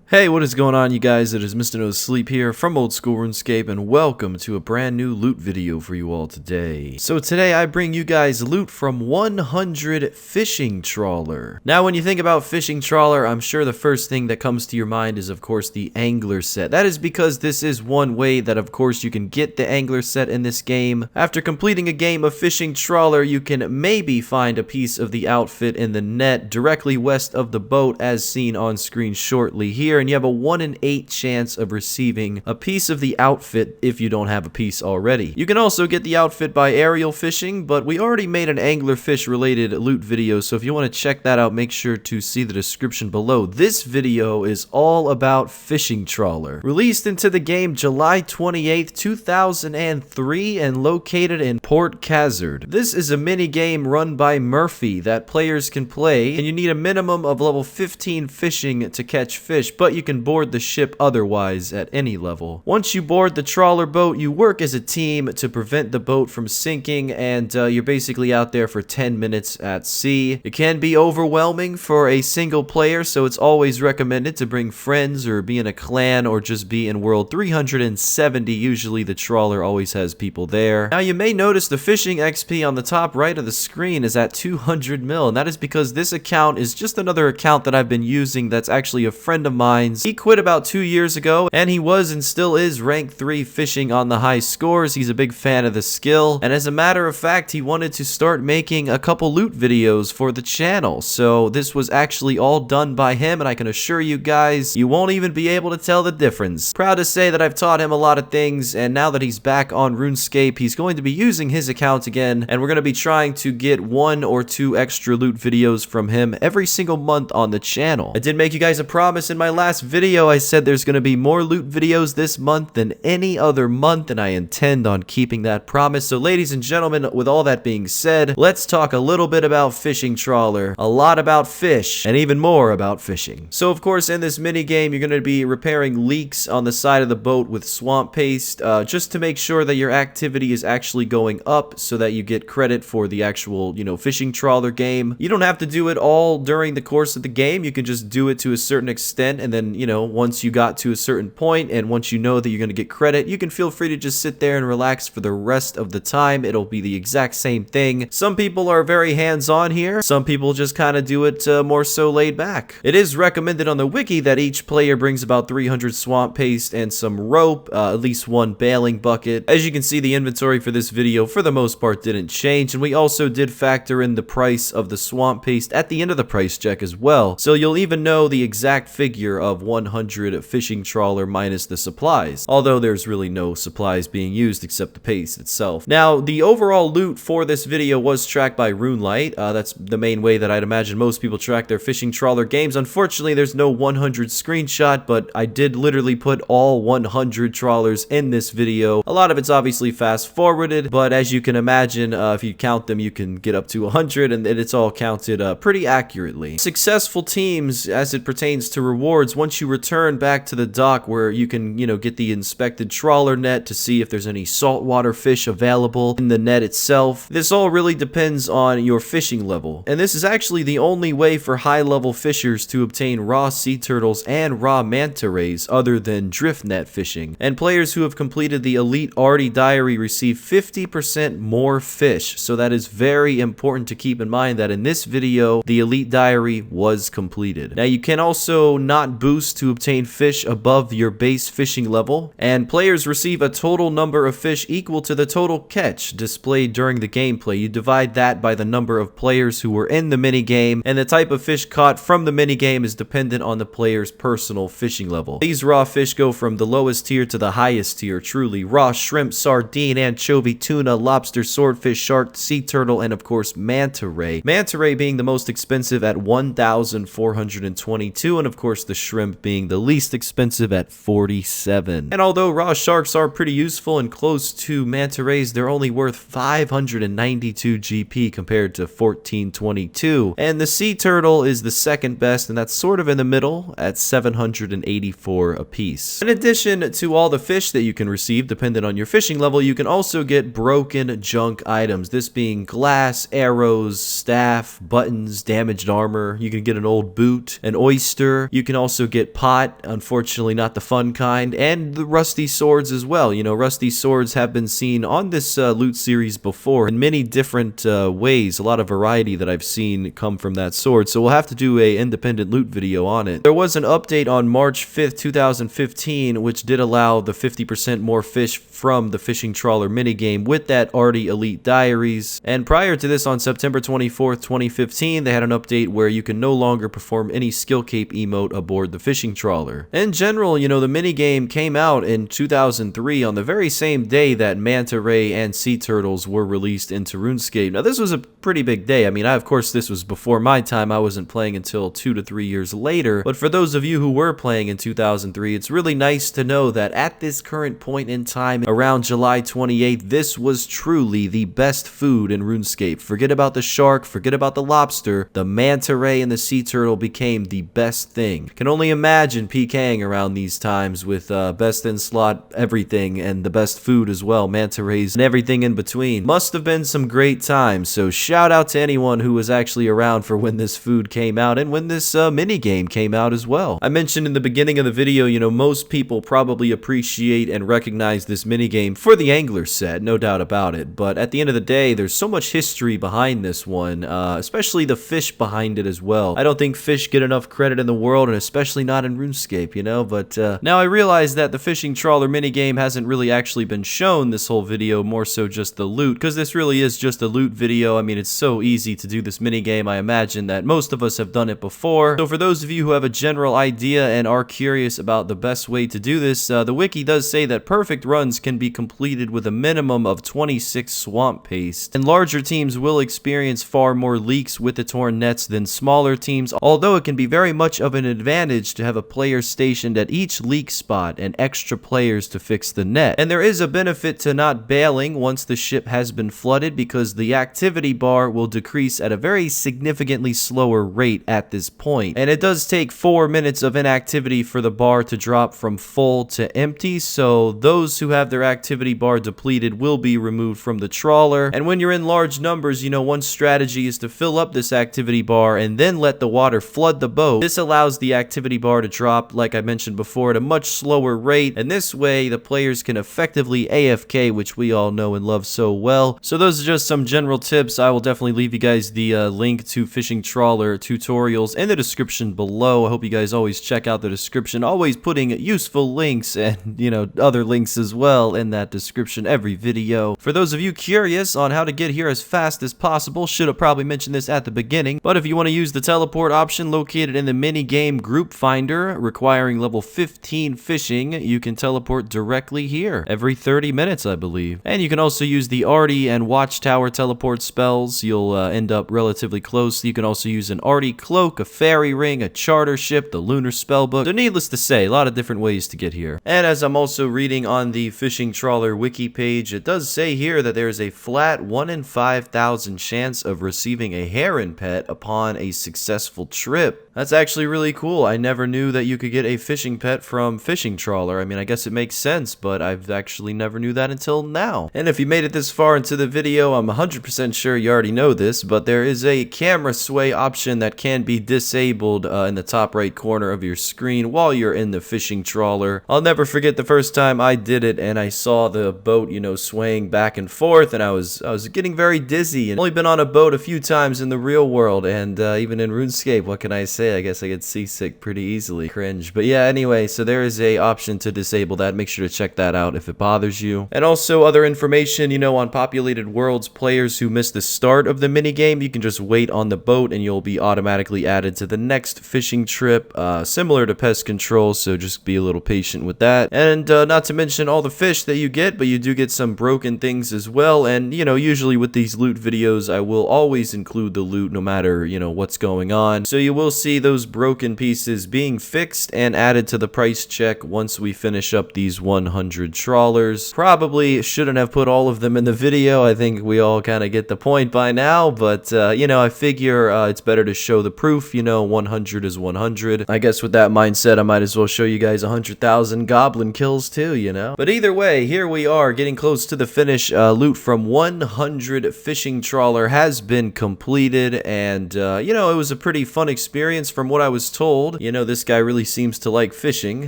Hey, what is going on, you guys? It is Mr. No Sleep here from Old School RuneScape, and welcome to a brand new loot video for you all today. So today I bring you guys loot from 100 Fishing Trawler. Now when you think about Fishing Trawler, I'm sure the first thing that comes to your mind is of course the Angler set. That is because this is one way that of course you can get the Angler set in this game. After completing a game of Fishing Trawler, you can maybe find a piece of the outfit in the net directly west of the boat as seen on screen shortly here. And you have a 1 in 8 chance of receiving a piece of the outfit if you don't have a piece already. You can also get the outfit by aerial fishing, but we already made an anglerfish related loot video, so if you want to check that out, make sure to see the description below. This video is all about Fishing Trawler. Released into the game July 28th, 2003 and located in Port Khazard. This is a mini game run by Murphy that players can play, and you need a minimum of level 15 fishing to catch fish, but you can board the ship otherwise at any level. Once you board the trawler boat, you work as a team to prevent the boat from sinking, and you're basically out there for 10 minutes at sea. It can be overwhelming for a single player, so it's always recommended to bring friends or be in a clan or just be in world 370. Usually the trawler always has people there. Now you may notice the fishing XP on the top right of the screen is at 200 mil, and that is because this account is just another account that I've been using that's actually a friend of mine. He quit about 2 years ago, and he was and still is rank 3 fishing on the high scores. He's a big fan of the skill, and as a matter of fact, he wanted to start making a couple loot videos for the channel. So this was actually all done by him, and I can assure you guys, you won't even be able to tell the difference. Proud to say that I've taught him a lot of things, and now that he's back on RuneScape, he's going to be using his account again, and we're going to be trying to get 1 or 2 extra loot videos from him every single month on the channel. I did make you guys a promise in my last video. I said there's going to be more loot videos this month than any other month, and I intend on keeping that promise. So ladies and gentlemen, with all that being said, let's talk a little bit about Fishing Trawler, a lot about fish, and even more about fishing. So of course in this mini game you're going to be repairing leaks on the side of the boat with swamp paste, just to make sure that your activity is actually going up so that you get credit for the actual, Fishing Trawler game. You don't have to do it all during the course of the game. You can just do it to a certain extent, and then once you got to a certain point and once you know that you're going to get credit, you can feel free to just sit there and relax for the rest of the time. It'll be the exact same thing. Some people are very hands-on here. Some people just kind of do it more so laid back. It is recommended on the wiki that each player brings about 300 swamp paste and some rope, at least 1 bailing bucket. As you can see, the inventory for this video for the most part didn't change, and we also did factor in the price of the swamp paste at the end of the price check as well. So you'll even know the exact figure of 100 Fishing Trawler minus the supplies, although there's really no supplies being used except the paste itself. Now the overall loot for this video was tracked by RuneLite. That's the main way that I'd imagine most people track their Fishing Trawler games. Unfortunately there's no 100 screenshot, but I did literally put all 100 trawlers in this video. A lot of it's obviously fast forwarded, but as you can imagine, if you count them you can get up to 100, and it's all counted pretty accurately. Successful teams as it pertains to rewards, once you return back to the dock where you can, get the inspected trawler net to see if there's any saltwater fish available in the net itself. This all really depends on your fishing level, and this is actually the only way for high level fishers to obtain raw sea turtles and raw manta rays other than drift net fishing. And players who have completed the Elite Arty Diary receive 50% more fish, so that is very important to keep in mind that in this video the Elite Diary was completed. Now you can also not boost to obtain fish above your base fishing level, and players receive a total number of fish equal to the total catch displayed during the gameplay. You divide that by the number of players who were in the mini game, and the type of fish caught from the mini game is dependent on the player's personal fishing level. These raw fish go from the lowest tier to the highest tier, truly. Raw shrimp, sardine, anchovy, tuna, lobster, swordfish, shark, sea turtle, and of course manta ray. Manta ray being the most expensive at 1,422, and of course the shrimp being the least expensive at 47. And although raw sharks are pretty useful and close to manta rays, they're only worth 592 GP compared to 1422. And the sea turtle is the second best, and that's sort of in the middle at 784 apiece. In addition to all the fish that you can receive, dependent on your fishing level, you can also get broken junk items. This being glass, arrows, staff, buttons, damaged armor. You can get an old boot, an oyster. You can also also get pot, unfortunately not the fun kind, and the rusty swords as well. You know, rusty swords have been seen on this loot series before in many different ways. A lot of variety that I've seen come from that sword, so we'll have to do a independent loot video on it. There was an update on March 5th, 2015, which did allow the 50% more fish from the fishing trawler minigame with that Arty Elite Diaries. And prior to this, on September 24th, 2015, they had an update where you can no longer perform any skill cape emote aboard the fishing trawler. In general, you know, the minigame came out in 2003 on the very same day that manta ray and sea turtles were released into RuneScape. Now, this was a pretty big day. I mean, of course, this was before my time. I wasn't playing until 2 to 3 years later. But for those of you who were playing in 2003, it's really nice to know that at this current point in time, around July 28th, this was truly the best food in RuneScape. Forget about the shark, forget about the lobster. The manta ray and the sea turtle became the best thing. Can only imagine PKing around these times with best in slot everything and the best food as well, manta rays and everything in between. Must have been some great times, so shout out to anyone who was actually around for when this food came out and when this mini game came out as well. I mentioned in the beginning of the video, you know, most people probably appreciate and recognize this mini game for the angler set, no doubt about it, but at the end of the day, there's so much history behind this one, especially the fish behind it as well. I don't think fish get enough credit in the world, and especially not in RuneScape, you know, but now I realize that the fishing trawler minigame hasn't really actually been shown this whole video, more so just the loot, because this really is just a loot video. I mean, it's so easy to do this minigame. I imagine that most of us have done it before. So for those of you who have a general idea and are curious about the best way to do this, the wiki does say that perfect runs can be completed with a minimum of 26 swamp paste, and larger teams will experience far more leaks with the torn nets than smaller teams, although it can be very much of an advantage to have a player stationed at each leak spot and extra players to fix the net. And there is a benefit to not bailing once the ship has been flooded, because the activity bar will decrease at a very significantly slower rate at this point. And it does take 4 minutes of inactivity for the bar to drop from full to empty, so those who have their activity bar depleted will be removed from the trawler. And when you're in large numbers, you know, one strategy is to fill up this activity bar and then let the water flood the boat. This allows the activity bar to drop, like I mentioned before, at a much slower rate, and this way the players can effectively AFK, which we all know and love so well. So those are just some general tips. I will definitely leave you guys the link to fishing trawler tutorials in the description below. I hope you guys always check out the description, always putting useful links and, you know, other links as well in that description every video. For those of you curious on how to get here as fast as possible, should have probably mentioned this at the beginning, but if you want to use the teleport option located in the mini game group finder requiring level 15 fishing, you can teleport directly here every 30 minutes, I believe. And you can also use the Arty and Watchtower teleport spells. You'll end up relatively close. You can also use an Arty cloak, a fairy ring, a charter ship, the lunar spellbook. So needless to say, a lot of different ways to get here. And as I'm also reading on the fishing trawler wiki page, it does say here that there is a flat 1 in 5,000 chance of receiving a heron pet upon a successful trip. That's actually really cool. I never knew that you could get a fishing pet from fishing trawler. I mean, I guess it makes sense, but I've actually never knew that until now. And if you made it this far into the video, I'm 100% sure you already know this, but there is a camera sway option that can be disabled in the top right corner of your screen while you're in the fishing trawler. I'll never forget the first time I did it and I saw the boat, you know, swaying back and forth, and I was getting very dizzy. And I've only been on a boat a few times in the real world, and even in RuneScape, what can I say? I guess I get seasick pretty easily. Cringe. But yeah, anyway, so there is a option to disable that. Make sure to check that out if it bothers you. And also other information, you know, on populated worlds, players who miss the start of the minigame, you can just wait on the boat and you'll be automatically added to the next fishing trip, similar to pest control, so just be a little patient with that. And not to mention all the fish that you get, but you do get some broken things as well. And, you know, usually with these loot videos, I will always include the loot no matter, you know, what's going on. So you will see those broken pieces being fixed and added to the price check once we finish up these 100 trawlers. Probably shouldn't have put all of them in the video. I think we all kind of get the point by now, but you know, I figure it's better to show the proof. You know, 100 is 100. I guess with that mindset, I might as well show you guys 100,000 goblin kills too, you know. But either way, here we are getting close to the finish. Loot from 100 fishing trawler has been completed, and you know, it was a pretty fun experience from what I was told. you know, this guy really seems to like fishing.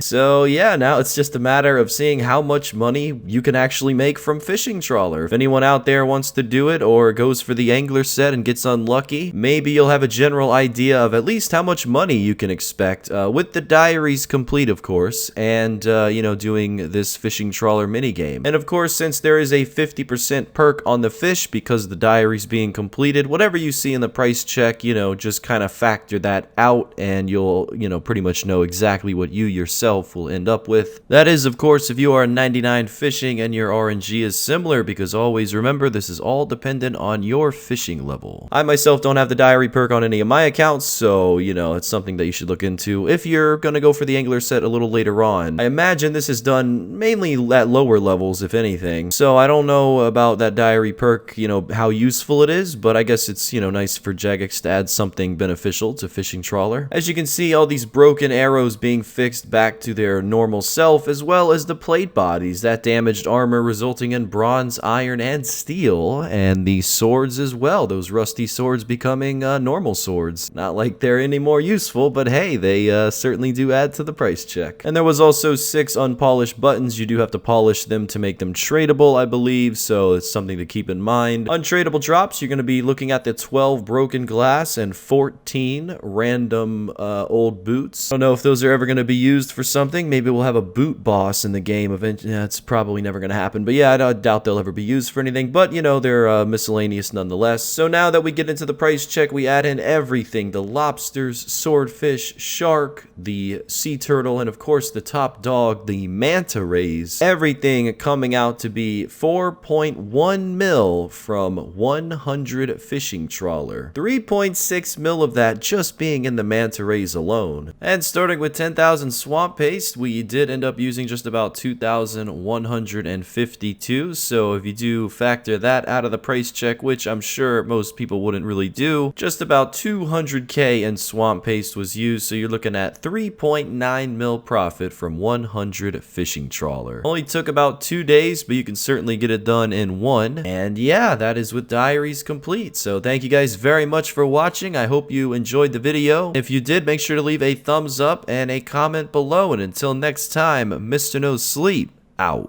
So yeah, now it's just a matter of seeing how much money you can actually make from fishing trawler. If anyone out there wants to do it or goes for the angler set and gets unlucky, maybe you'll have a general idea of at least how much money you can expect with the diaries complete, of course, and you know, doing this fishing trawler minigame. And of course, since there is a 50% perk on the fish because the diary's being completed, whatever you see in the price check, you know, just kind of factor that out and you'll, you know, pretty much know exactly what you yourself will end up with. That is, of course, if you are 99 fishing and your RNG is similar, because always remember, this is all dependent on your fishing level. I myself don't have the diary perk on any of my accounts, so, you know, it's something that you should look into if you're going to go for the angler set a little later on. I imagine this is done mainly at lower levels, if anything, so I don't know about that diary perk, you know, how useful it is, but I guess it's, you know, nice for Jagex to add something beneficial to fishing trawler. As you can see, all these broken arrows being fixed back to their normal self, as well as the plate bodies, that damaged armor resulting in bronze, iron, and steel, and the swords as well, those rusty swords becoming normal swords. Not like they're any more useful, but hey, they certainly do add to the price check. And there was also 6 unpolished buttons. You do have to polish them to make them tradable, I believe, so it's something to keep in mind. Untradeable drops, you're going to be looking at the 12 broken glass and 14 random old boots. I don't know if those are ever going to be used for something. Maybe we'll have a boot boss in the game eventually. Yeah, it's probably never going to happen, but yeah, I doubt they'll ever be used for anything, but you know, they're miscellaneous nonetheless. So now that we get into the price check, we add in everything: the lobsters, swordfish, shark, the sea turtle, and of course the top dog, the manta rays. Everything coming out to be 4.1 mil from 100 fishing trawler. 3.6 mil of that just being in the manta rays alone. And starting with 10,000 swamp paste, we did end up using just about 2,152. So if you do factor that out of the price check, which I'm sure most people wouldn't really do, just about 200k in swamp paste was used. So you're looking at 3.9 mil profit from 100 fishing trawler. Only took about 2 days, but you can certainly get it done in one. And yeah, that is with diaries complete. So thank you guys very much for watching. I hope you enjoyed the video. If you did, make sure to leave a thumbs up and a comment below. And until next time, Mr. No Sleep out.